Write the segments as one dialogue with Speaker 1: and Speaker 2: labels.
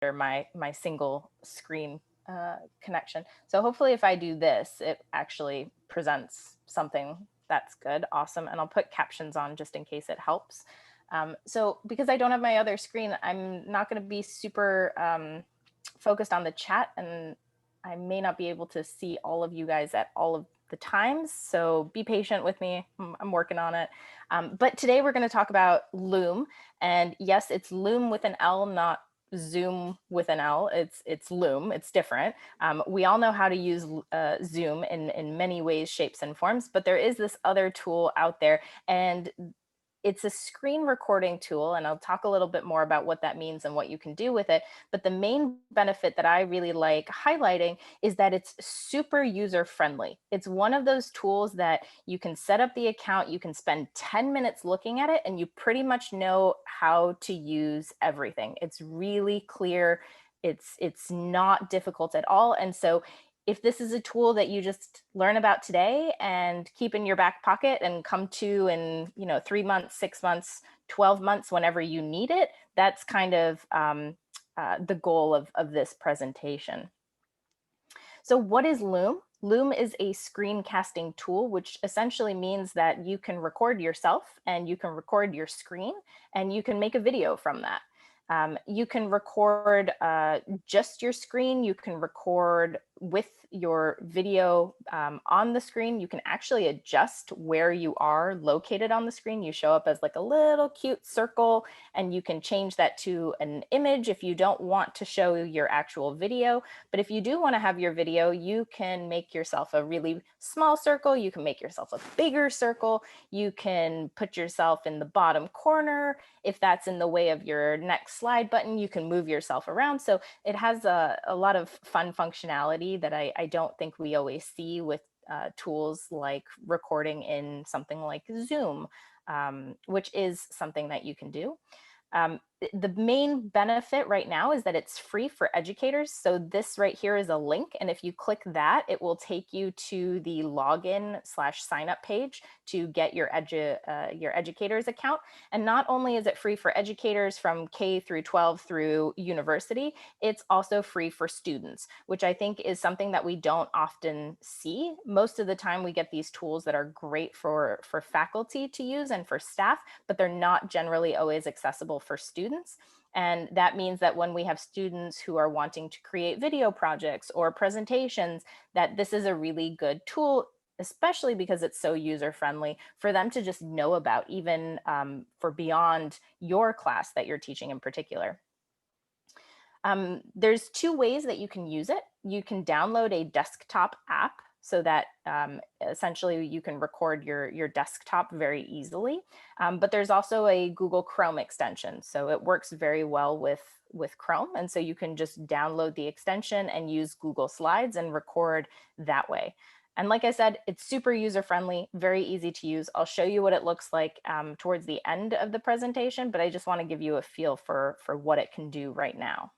Speaker 1: my single screen connection. So hopefully if I do this, it actually presents something that's good. Awesome. And I'll put captions on just in case it helps. So because I don't have my other screen, I'm not going to be super focused on the chat, and I may not be able to see all of you guys at all of the times. So be patient with me. I'm working on it. But today we're going to talk about Loom. And yes, it's Loom with an L, not Zoom with an L. It's Loom. It's different. We all know how to use Zoom in many ways, shapes, and forms, but there is this other tool out there, and it's a screen recording tool, and I'll talk a little bit more about what that means and what you can do with it. But the main benefit that I really like highlighting is that it's super user friendly. It's one of those tools that you can set up the account, you can spend 10 minutes looking at it, and you pretty much know how to use everything. It's really clear. It's not difficult at all. And so if this is a tool that you just learn about today and keep in your back pocket and come to in 3 months, 6 months, 12 months, whenever you need it, that's kind of the goal of this presentation. So what is Loom? Loom is a screencasting tool, which essentially means that you can record yourself and you can record your screen and you can make a video from that. You can record just your screen. You can record with your video on the screen. You can actually adjust where you are located on the screen. You show up as like a little cute circle, and you can change that to an image if you don't want to show your actual video. But if you do want to have your video, you can make yourself a really small circle. You can make yourself a bigger circle. You can put yourself in the bottom corner. If that's in the way of your next slide button, you can move yourself around. So it has a lot of fun functionality that I don't think we always see with tools like recording in something like Zoom, which is something that you can do. The main benefit right now is that it's free for educators. So this right here is a link, and if you click that, it will take you to the login/sign up page to get your educator's account. And not only is it free for educators from K through 12 through university, it's also free for students, which I think is something that we don't often see. Most of the time we get these tools that are great for faculty to use and for staff, but they're not generally always accessible for students. And that means that when we have students who are wanting to create video projects or presentations, that this is a really good tool, especially because it's so user friendly, for them to just know about, even for beyond your class that you're teaching in particular. There's two ways that you can use it. You can download a desktop app so that essentially you can record your desktop very easily. But there's also a Google Chrome extension. So it works very well with Chrome. And so you can just download the extension and use Google Slides and record that way. And like I said, it's super user-friendly, very easy to use. I'll show you what it looks like towards the end of the presentation, but I just want to give you a feel for what it can do right now.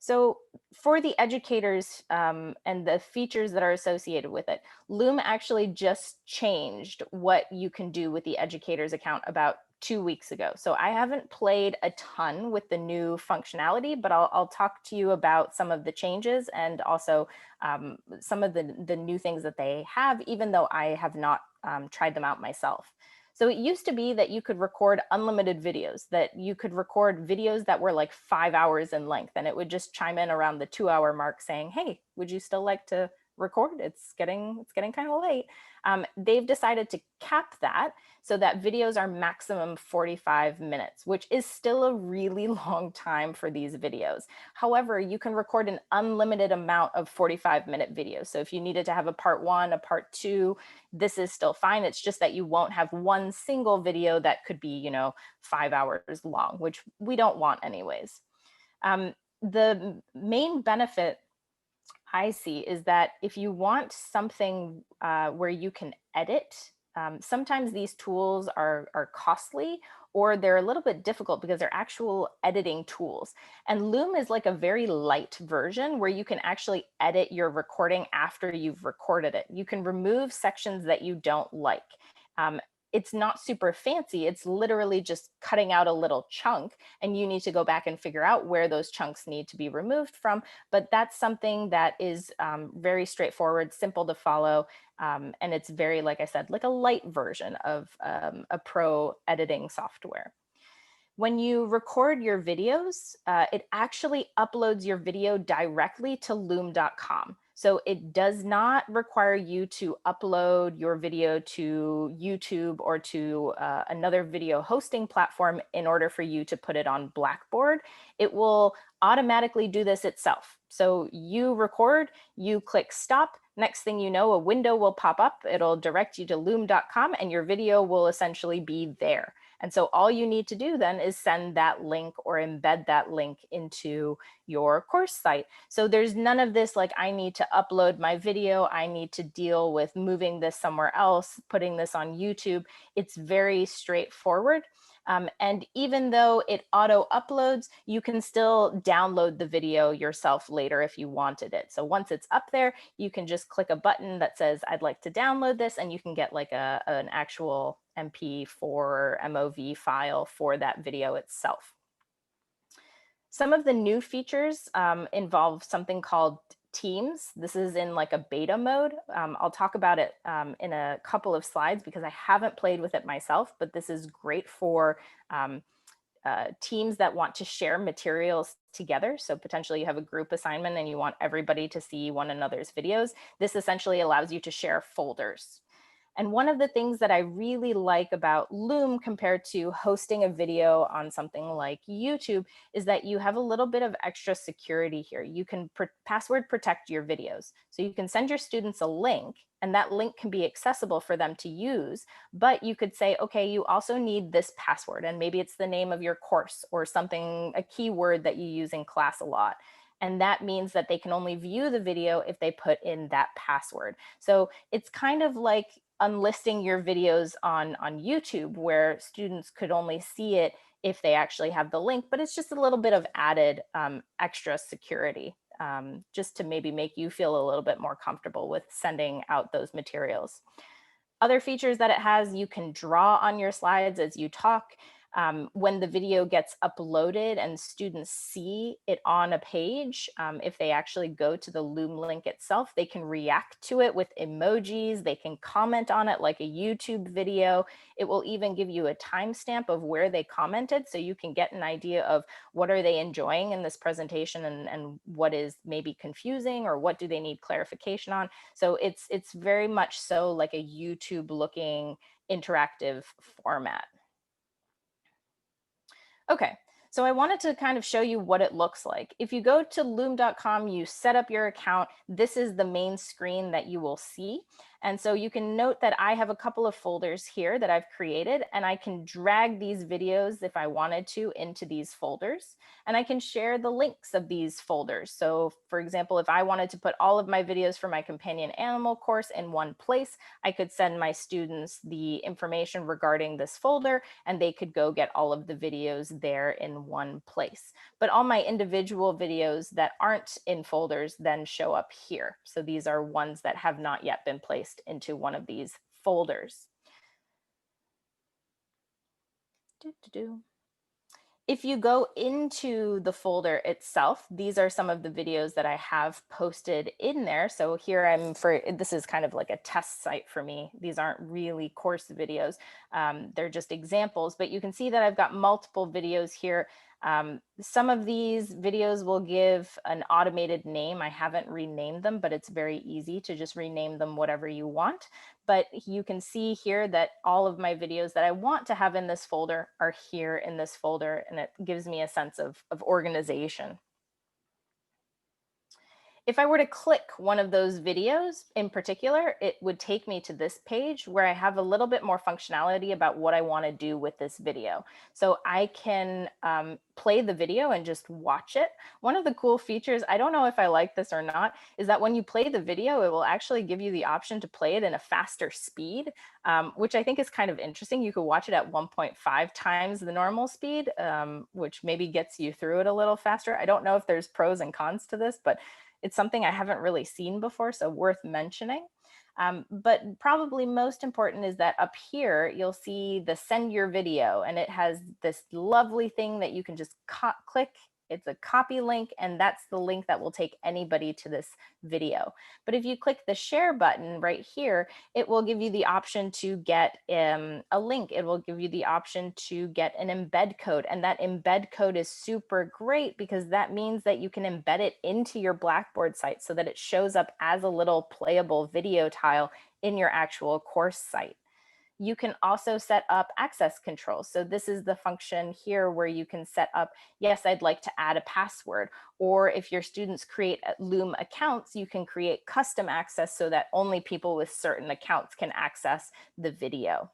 Speaker 1: So for the educators and the features that are associated with it, Loom actually just changed what you can do with the educator's account about 2 weeks ago. So I haven't played a ton with the new functionality, but I'll talk to you about some of the changes and also some of the new things that they have, even though I have not tried them out myself. So it used to be that you could record unlimited videos, that you could record videos that were like 5 hours in length, and it would just chime in around the 2-hour mark saying, hey, would you still like to record? It's getting kind of late. They've decided to cap that so that videos are maximum 45 minutes, which is still a really long time for these videos. However, you can record an unlimited amount of 45-minute videos. So if you needed to have a part 1, a part 2, this is still fine. It's just that you won't have one single video that could be, 5 hours long, which we don't want anyways. The main benefit I see is that if you want something where you can edit, sometimes these tools are costly, or they're a little bit difficult because they're actual editing tools. And Loom is like a very light version where you can actually edit your recording after you've recorded it. You can remove sections that you don't like. it's not super fancy. It's literally just cutting out a little chunk, and you need to go back and figure out where those chunks need to be removed from. But that's something that is very straightforward, simple to follow. And it's very, like I said, like a light version of a pro editing software. When you record your videos, it actually uploads your video directly to loom.com. So it does not require you to upload your video to YouTube or to another video hosting platform in order for you to put it on Blackboard. It will automatically do this itself. So you record, you click stop. Next thing you know, a window will pop up. It'll direct you to loom.com and your video will essentially be there. And so all you need to do then is send that link or embed that link into your course site. So there's none of this like, I need to upload my video, I need to deal with moving this somewhere else, putting this on YouTube. It's very straightforward. And even though it auto uploads, you can still download the video yourself later if you wanted it. So once it's up there, you can just click a button that says, I'd like to download this, and you can get like an actual MP4 or MOV file for that video itself. Some of the new features involve something called Teams. This is in like a beta mode. I'll talk about it in a couple of slides because I haven't played with it myself, but this is great for teams that want to share materials together. So potentially you have a group assignment and you want everybody to see one another's videos. This essentially allows you to share folders. And one of the things that I really like about Loom compared to hosting a video on something like YouTube is that you have a little bit of extra security here. You can password protect your videos. So you can send your students a link, and that link can be accessible for them to use, but you could say, okay, you also need this password, and maybe it's the name of your course or something, a keyword that you use in class a lot. And that means that they can only view the video if they put in that password. So it's kind of like unlisting your videos on YouTube, where students could only see it if they actually have the link, but it's just a little bit of added extra security, just to maybe make you feel a little bit more comfortable with sending out those materials. Other features that it has, you can draw on your slides as you talk. When the video gets uploaded and students see it on a page, if they actually go to the Loom link itself, they can react to it with emojis, they can comment on it like a YouTube video. It will even give you a timestamp of where they commented, so you can get an idea of what are they enjoying in this presentation and what is maybe confusing or what do they need clarification on. So it's very much so like a YouTube looking interactive format. Okay, so I wanted to kind of show you what it looks like. If you go to loom.com, you set up your account, this is the main screen that you will see. And so you can note that I have a couple of folders here that I've created, and I can drag these videos if I wanted to into these folders, and I can share the links of these folders. So for example, if I wanted to put all of my videos for my companion animal course in one place, I could send my students the information regarding this folder, and they could go get all of the videos there in one place. But all my individual videos that aren't in folders then show up here. So these are ones that have not yet been placed into one of these folders. If you go into the folder itself, these are some of the videos that I have posted in there. So here this is kind of like a test site for me. These aren't really course videos. They're just examples, but you can see that I've got multiple videos here. Some of these videos will give an automated name. I haven't renamed them, but it's very easy to just rename them whatever you want. But you can see here that all of my videos that I want to have in this folder are here in this folder, and it gives me a sense of organization. If I were to click one of those videos in particular, it would take me to this page where I have a little bit more functionality about what I want to do with this video. So I can play the video and just watch it. One of the cool features, I don't know if I like this or not, is that when you play the video, it will actually give you the option to play it in a faster speed, which I think is kind of interesting. You could watch it at 1.5 times the normal speed, which maybe gets you through it a little faster. I don't know if there's pros and cons to this, but it's something I haven't really seen before, so worth mentioning. But probably most important is that up here, you'll see the send your video, and it has this lovely thing that you can just click. It's a copy link, and that's the link that will take anybody to this video. But if you click the share button right here, it will give you the option to get a link. It will give you the option to get an embed code. And that embed code is super great because that means that you can embed it into your Blackboard site so that it shows up as a little playable video tile in your actual course site. You can also set up access controls. So this is the function here where you can set up, yes, I'd like to add a password. Or if your students create Loom accounts, you can create custom access so that only people with certain accounts can access the video.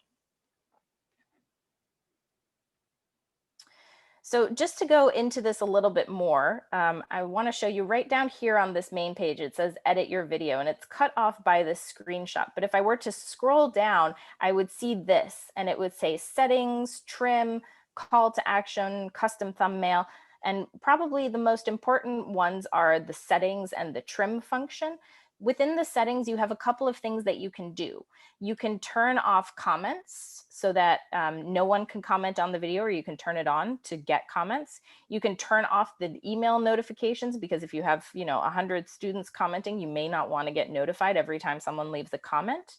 Speaker 1: So just to go into this a little bit more, I want to show you right down here on this main page, it says edit your video, and it's cut off by this screenshot. But if I were to scroll down, I would see this, and it would say settings, trim, call to action, custom thumbnail. And probably the most important ones are the settings and the trim function. Within the settings, you have a couple of things that you can do. You can turn off comments so that no one can comment on the video, or you can turn it on to get comments. You can turn off the email notifications because if you have 100 students commenting, you may not want to get notified every time someone leaves a comment.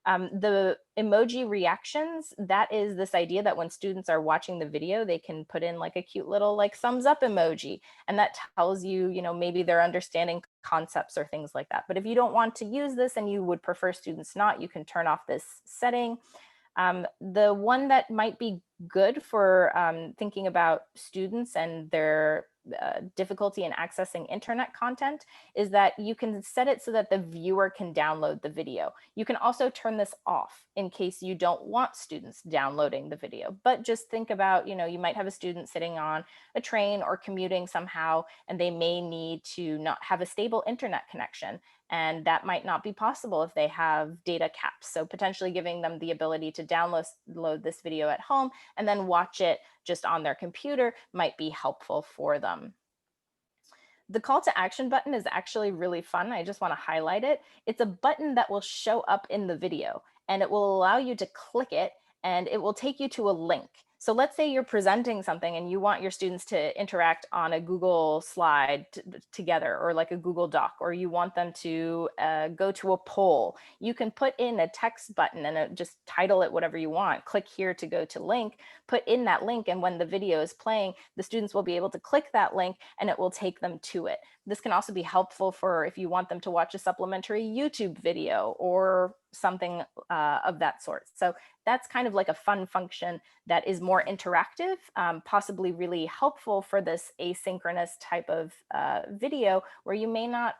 Speaker 1: The emoji reactions, that is this idea that when students are watching the video, they can put in like a cute little like thumbs up emoji. And that tells you, maybe they're understanding concepts or things like that. But if you don't want to use this and you would prefer students not, you can turn off this setting. The one that might be good for thinking about students and their difficulty in accessing internet content is that you can set it so that the viewer can download the video. You can also turn this off in case you don't want students downloading the video. But just think about, you might have a student sitting on a train or commuting somehow, and they may need to not have a stable internet connection. And that might not be possible if they have data caps. So potentially giving them the ability to download this video at home and then watch it just on their computer might be helpful for them. The call to action button is actually really fun. I just want to highlight it. It's a button that will show up in the video, and it will allow you to click it, and it will take you to a link. So let's say you're presenting something and you want your students to interact on a Google slide together, or like a Google Doc, or you want them to go to a poll. You can put in a text button and just title it whatever you want. Click here to go to link, put in that link, and when the video is playing, the students will be able to click that link and it will take them to it. This can also be helpful for if you want them to watch a supplementary YouTube video or something of that sort. So that's kind of like a fun function that is more interactive, possibly really helpful for this asynchronous type of video where you may not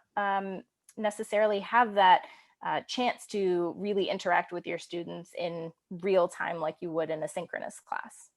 Speaker 1: necessarily have that chance to really interact with your students in real time like you would in a synchronous class.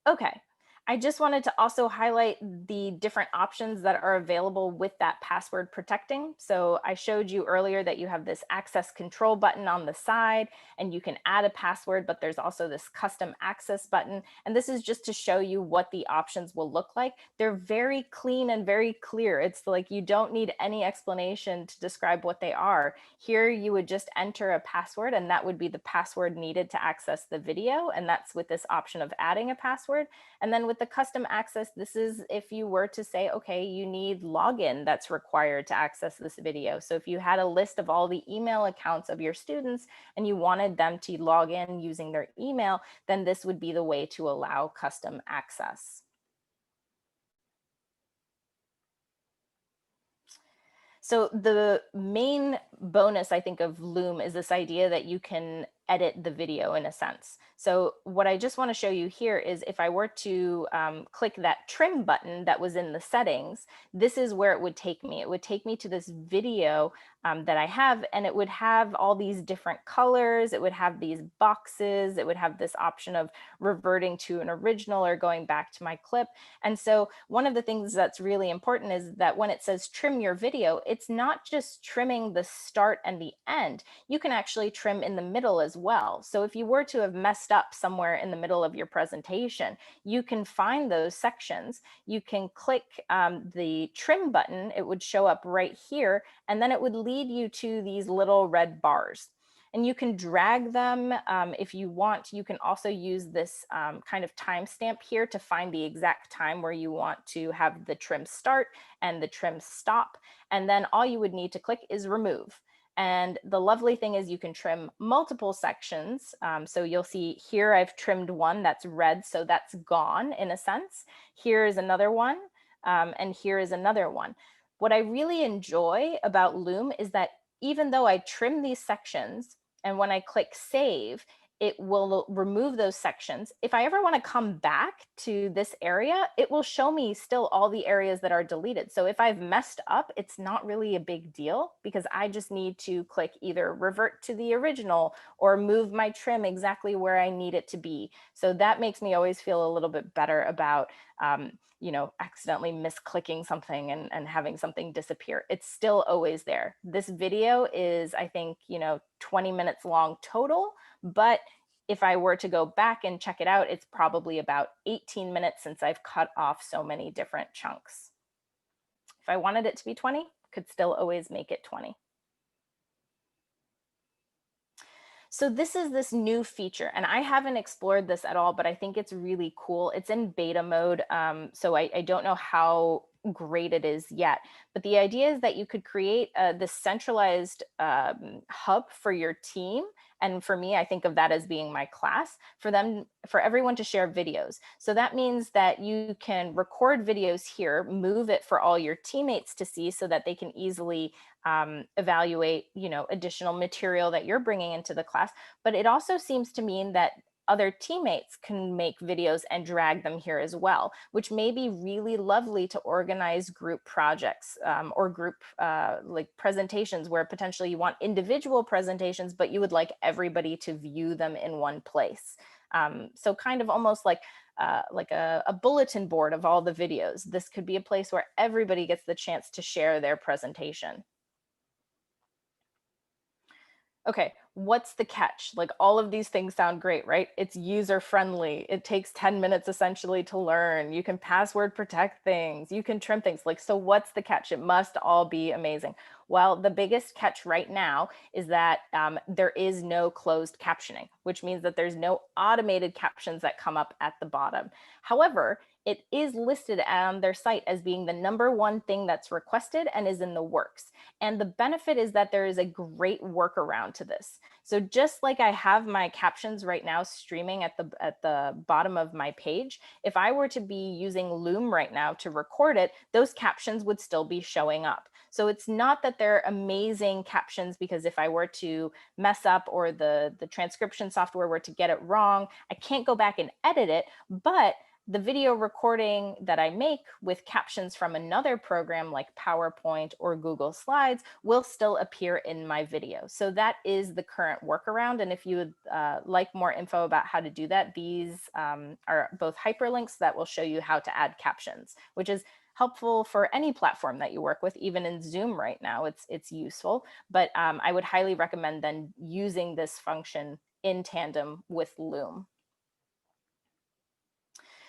Speaker 1: Okay. I just wanted to also highlight the different options that are available with that password protecting. So I showed you earlier that you have this access control button on the side, and you can add a password, but there's also this custom access button. And this is just to show you what the options will look like. They're very clean and very clear. It's like you don't need any explanation to describe what they are. Here you would just enter a password, and that would be the password needed to access the video. And that's with this option of adding a password. And then with the custom access, this is if you were to say, okay, you need login that's required to access this video. So if you had a list of all the email accounts of your students and you wanted them to log in using their email, then this would be the way to allow custom access. So the main bonus, I think, of Loom is this idea that you can edit the video in a sense. So what I just want to show you here is if I were to click that trim button that was in the settings, this is where it would take me. It would take me to this video that I have, and it would have all these different colors. It would have these boxes. It would have this option of reverting to an original or going back to my clip. And so one of the things that's really important is that when it says trim your video, it's not just trimming the start and the end. You can actually trim in the middle as well. So if you were to have messed up somewhere in the middle of your presentation, you can find those sections. You can click the trim button. It would show up right here, and then it would lead you to these little red bars. And you can drag them if you want. You can also use this kind of timestamp here to find the exact time where you want to have the trim start and the trim stop. And then all you would need to click is remove. And the lovely thing is you can trim multiple sections. So you'll see here I've trimmed one that's red, so that's gone in a sense. Here is another one, and here is another one. What I really enjoy about Loom is that even though I trim these sections, and when I click save, it will remove those sections. If I ever want to come back to this area, it will show me still all the areas that are deleted. So if I've messed up, it's not really a big deal because I just need to click either revert to the original or move my trim exactly where I need it to be. So that makes me always feel a little bit better about accidentally misclicking something and having something disappear. It's still always there. This video is, I think, 20 minutes long total, but if I were to go back and check it out, it's probably about 18 minutes since I've cut off so many different chunks. If I wanted it to be 20, could still always make it 20. So this is this new feature, and I haven't explored this at all, but I think it's really cool. It's in beta mode, so I don't know how great it is yet. But the idea is that you could create this centralized hub for your team. And for me, I think of that as being my class, for everyone to share videos. So that means that you can record videos here, move it for all your teammates to see so that they can easily evaluate, additional material that you're bringing into the class. But it also seems to mean that other teammates can make videos and drag them here as well, which may be really lovely to organize group projects or group like presentations where potentially you want individual presentations, but you would like everybody to view them in one place. So kind of almost like a bulletin board of all the videos. This could be a place where everybody gets the chance to share their presentation. Okay, what's the catch? Like all of these things sound great, right? It's user friendly. It takes 10 minutes essentially to learn. You can password protect things. You can trim things. Like, so what's the catch? It must all be amazing. Well, the biggest catch right now is that there is no closed captioning, which means that there's no automated captions that come up at the bottom. However, it is listed on their site as being the #1 thing that's requested and is in the works. And the benefit is that there is a great workaround to this. So just like I have my captions right now streaming at the bottom of my page, if I were to be using Loom right now to record it, those captions would still be showing up. So it's not that they're amazing captions because if I were to mess up or the transcription software were to get it wrong, I can't go back and edit it, but the video recording that I make with captions from another program like PowerPoint or Google Slides will still appear in my video. So that is the current workaround. And if you would like more info about how to do that, these are both hyperlinks that will show you how to add captions, which is helpful for any platform that you work with. Even in Zoom right now, it's useful. But I would highly recommend then using this function in tandem with Loom.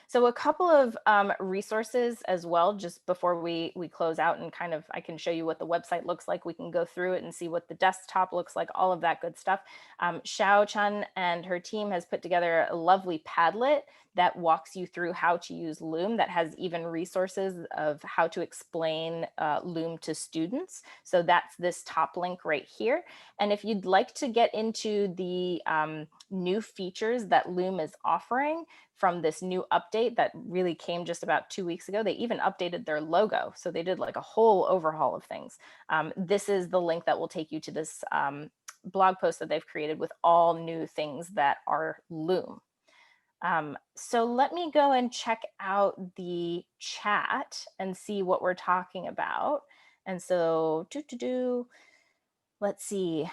Speaker 1: So a couple of resources as well, just before we close out and kind of, I can show you what the website looks like. We can go through it and see what the desktop looks like, all of that good stuff. Xiao Chen and her team has put together a lovely Padlet that walks you through how to use Loom, that has even resources of how to explain Loom to students. So that's this top link right here. And if you'd like to get into the new features that Loom is offering from this new update that really came just about 2 weeks ago, they even updated their logo. So they did like a whole overhaul of things. This is the link that will take you to this blog post that they've created with all new things that are Loom. So let me go and check out the chat and see what we're talking about. And so Let's see.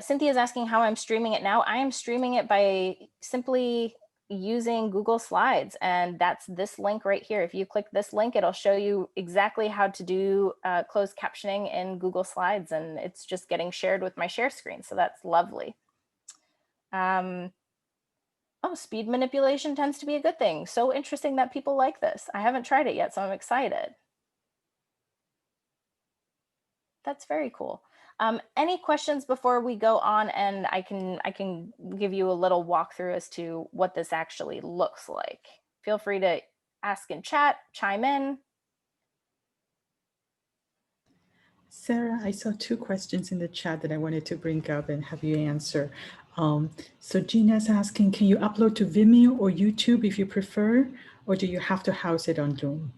Speaker 1: Cynthia's asking how I'm streaming it now. I am streaming it by simply using Google Slides, and that's this link right here. If you click this link, it'll show you exactly how to do closed captioning in Google Slides, and it's just getting shared with my share screen, so that's lovely. Oh, speed manipulation tends to be a good thing. So interesting that people like this. I haven't tried it yet, so I'm excited. That's very cool. Any questions before we go on, and I can give you a little walkthrough as to what this actually looks like. Feel free to ask in chat, chime in.
Speaker 2: Sarah, I saw two questions in the chat that I wanted to bring up and have you answer. So Gina's asking, can you upload to Vimeo or YouTube if you prefer, or do you have to house it on Loom?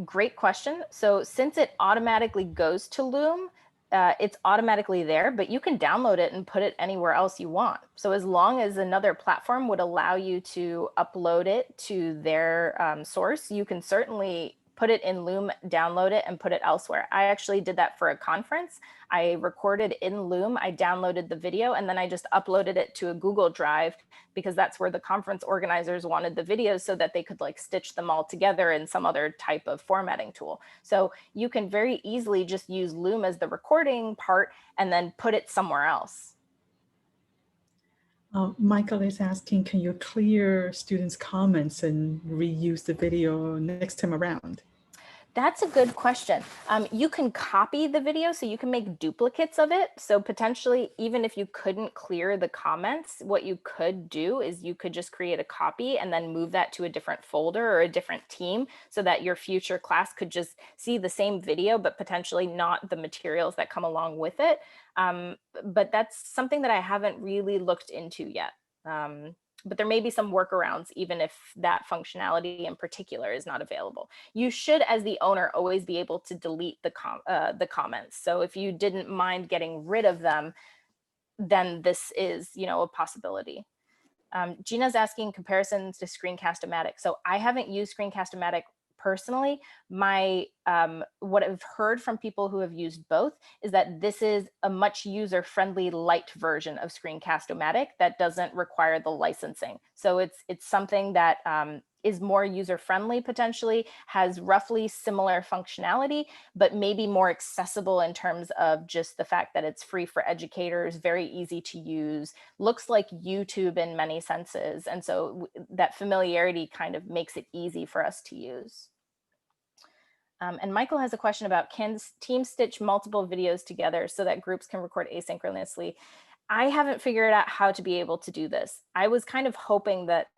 Speaker 1: Great question. So since it automatically goes to Loom, it's automatically there, but you can download it and put it anywhere else you want. So as long as another platform would allow you to upload it to their source, you can certainly put it in Loom, download it, and put it elsewhere. I actually did that for a conference. I recorded in Loom, I downloaded the video, and then I just uploaded it to a Google Drive, because that's where the conference organizers wanted the videos so that they could like stitch them all together in some other type of formatting tool. So you can very easily just use Loom as the recording part and then put it somewhere else.
Speaker 2: Michael is asking, can you clear students' comments and reuse the video next time around?
Speaker 1: That's a good question. You can copy the video, so you can make duplicates of it. So potentially, even if you couldn't clear the comments, what you could do is you could just create a copy and then move that to a different folder or a different team, so that your future class could just see the same video, but potentially not the materials that come along with it. But that's something that I haven't really looked into yet. But there may be some workarounds, even if that functionality in particular is not available. You should, as the owner, always be able to delete the comments. So if you didn't mind getting rid of them, then this is, a possibility. Gina's asking comparisons to Screencast-O-Matic. So I haven't used Screencast-O-Matic personally. What I've heard from people who have used both is that this is a much user-friendly light version of Screencast-O-Matic that doesn't require the licensing. So it's something that is more user-friendly, potentially has roughly similar functionality, but maybe more accessible in terms of just the fact that it's free for educators, very easy to use, looks like YouTube in many senses. And so that familiarity kind of makes it easy for us to use. And Michael has a question about, can teams stitch multiple videos together so that groups can record asynchronously? I haven't figured out how to be able to do this. I was kind of hoping that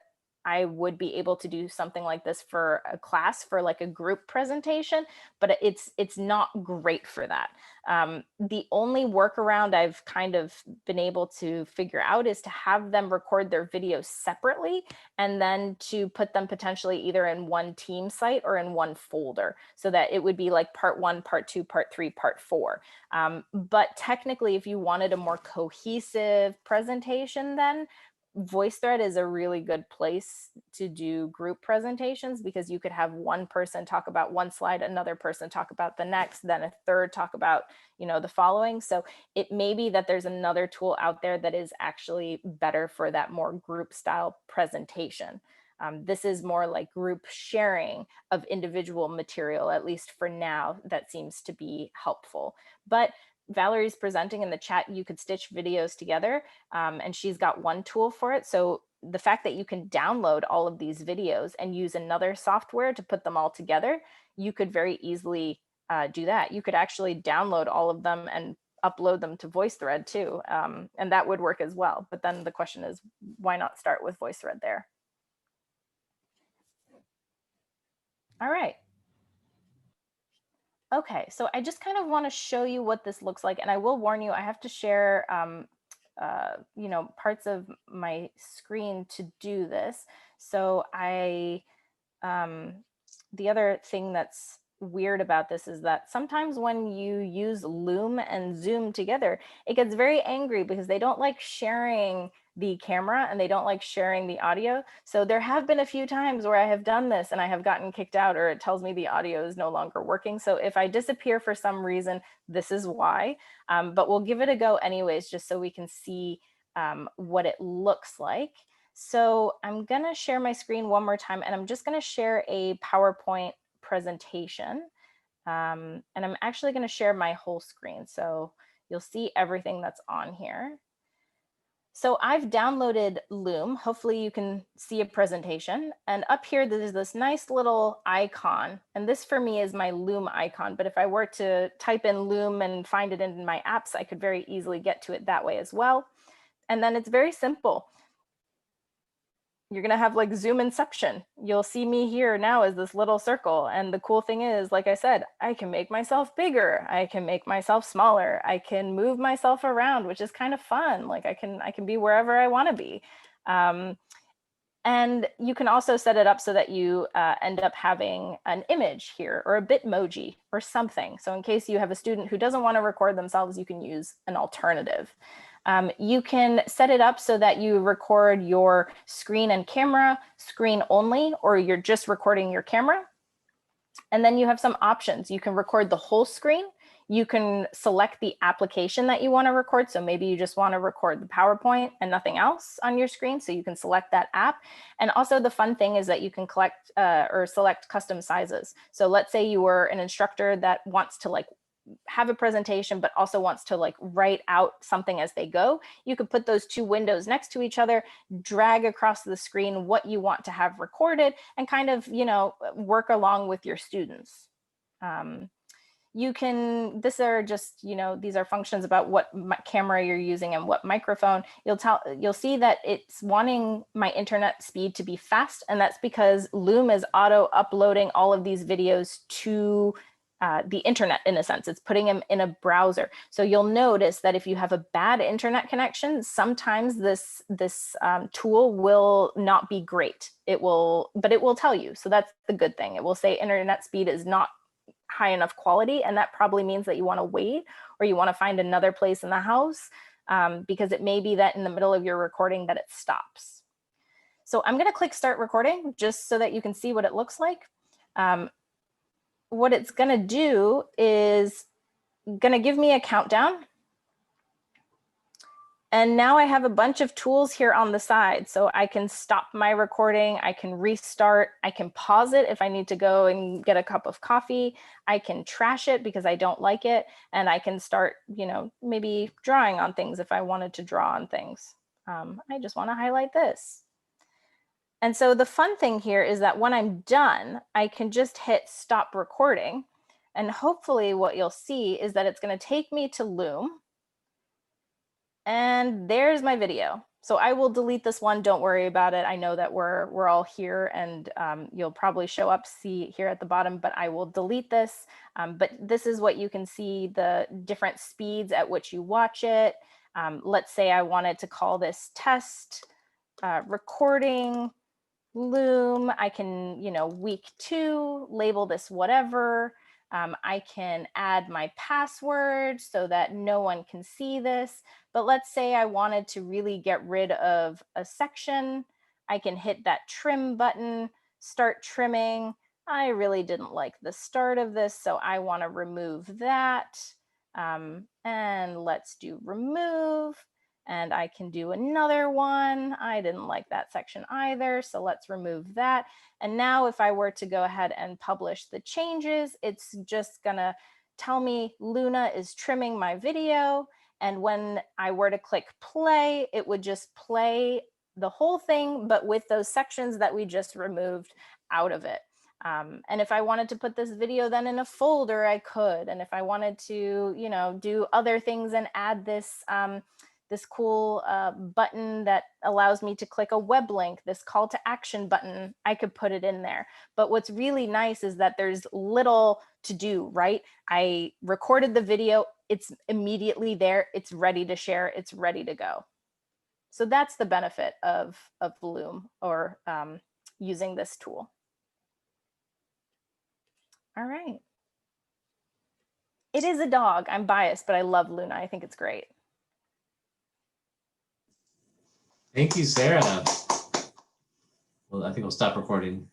Speaker 1: I would be able to do something like this for a class, for like a group presentation, but it's not great for that. The only workaround I've kind of been able to figure out is to have them record their videos separately, and then to put them potentially either in one team site or in one folder, so that it would be like part 1, part 2, part 3, part 4. But technically, if you wanted a more cohesive presentation, then VoiceThread is a really good place to do group presentations, because you could have one person talk about one slide, another person talk about the next, then a third talk about, the following. So it may be that there's another tool out there that is actually better for that more group style presentation. This is more like group sharing of individual material, at least for now, that seems to be helpful. But Valerie's presenting in the chat, you could stitch videos together, and she's got one tool for it. So the fact that you can download all of these videos and use another software to put them all together, you could very easily do that. You could actually download all of them and upload them to VoiceThread too, and that would work as well. But then the question is, why not start with VoiceThread there? All right. Okay, so I just kind of want to show you what this looks like, and I will warn you, I have to share parts of my screen to do this. So the other thing that's weird about this is that sometimes when you use Loom and Zoom together, it gets very angry because they don't like sharing the camera and they don't like sharing the audio. So there have been a few times where I have done this and I have gotten kicked out, or it tells me the audio is no longer working. So if I disappear for some reason, this is why, but we'll give it a go anyways, just so we can see what it looks like. So I'm gonna share my screen one more time, and I'm just gonna share a PowerPoint presentation. And I'm actually gonna share my whole screen, so you'll see everything that's on here. So I've downloaded Loom. Hopefully you can see a presentation. And up here, there's this nice little icon. And this for me is my Loom icon. But if I were to type in Loom and find it in my apps, I could very easily get to it that way as well. And then it's very simple. You're gonna have like Zoom inception. You'll see me here now as this little circle. And the cool thing is, like I said, I can make myself bigger. I can make myself smaller. I can move myself around, which is kind of fun. Like I can be wherever I wanna be. And you can also set it up so that you end up having an image here or a Bitmoji or something. So in case you have a student who doesn't want to record themselves, you can use an alternative. You can set it up so that you record your screen and camera, screen only, or you're just recording your camera. And then you have some options. You can record the whole screen. You can select the application that you want to record. So maybe you just want to record the PowerPoint and nothing else on your screen. So you can select that app. And also the fun thing is that you can collect or select custom sizes. So let's say you were an instructor that wants to like have a presentation, but also wants to like write out something as they go. You could put those two windows next to each other, drag across the screen what you want to have recorded, and kind of, you know, work along with your students. You can, these are just, you know, these are functions about what camera you're using and what microphone. You'll see that it's wanting my internet speed to be fast, and that's because Loom is auto uploading all of these videos to the internet. In a sense, it's putting them in a browser. So you'll notice that if you have a bad internet connection, sometimes this tool will not be great. But it will tell you. So that's the good thing. It will say internet speed is not high enough quality, and that probably means that you want to wait, or you want to find another place in the house, because it may be that in the middle of your recording that it stops. So I'm going to click start recording just so that you can see what it looks like. What it's going to do is going to give me a countdown. And now I have a bunch of tools here on the side. So I can stop my recording, I can restart, I can pause it if I need to go and get a cup of coffee, I can trash it because I don't like it, and I can start, you know, maybe drawing on things if I wanted to draw on things. I just want to highlight this. And so the fun thing here is that when I'm done, I can just hit stop recording. And hopefully what you'll see is that it's going to take me to Loom. And there's my video. So I will delete this one. Don't worry about it. I know that we're all here, and you'll probably show up, see here at the bottom, but I will delete this. But this is what you can see, the different speeds at which you watch it. Let's say I wanted to call this test recording Loom. I can, you know, week 2, label this whatever. I can add my password so that no one can see this. But let's say I wanted to really get rid of a section. I can hit that trim button, start trimming. I really didn't like the start of this, so I want to remove that. And let's do remove. And I can do another one. I didn't like that section either, so let's remove that. And now if I were to go ahead and publish the changes, it's just gonna tell me Luna is trimming my video. And when I were to click play, it would just play the whole thing, but with those sections that we just removed out of it. And if I wanted to put this video then in a folder, I could. And if I wanted to, you know, do other things and add this this cool button that allows me to click a web link, this call to action button, I could put it in there. But what's really nice is that there's little to do, right? I recorded the video, it's immediately there, it's ready to share, it's ready to go. So that's the benefit of Loom, or using this tool. All right. It is a dog. I'm biased, but I love Luna. I think it's great.
Speaker 3: Thank you, Sarah. Well, I think we'll stop recording.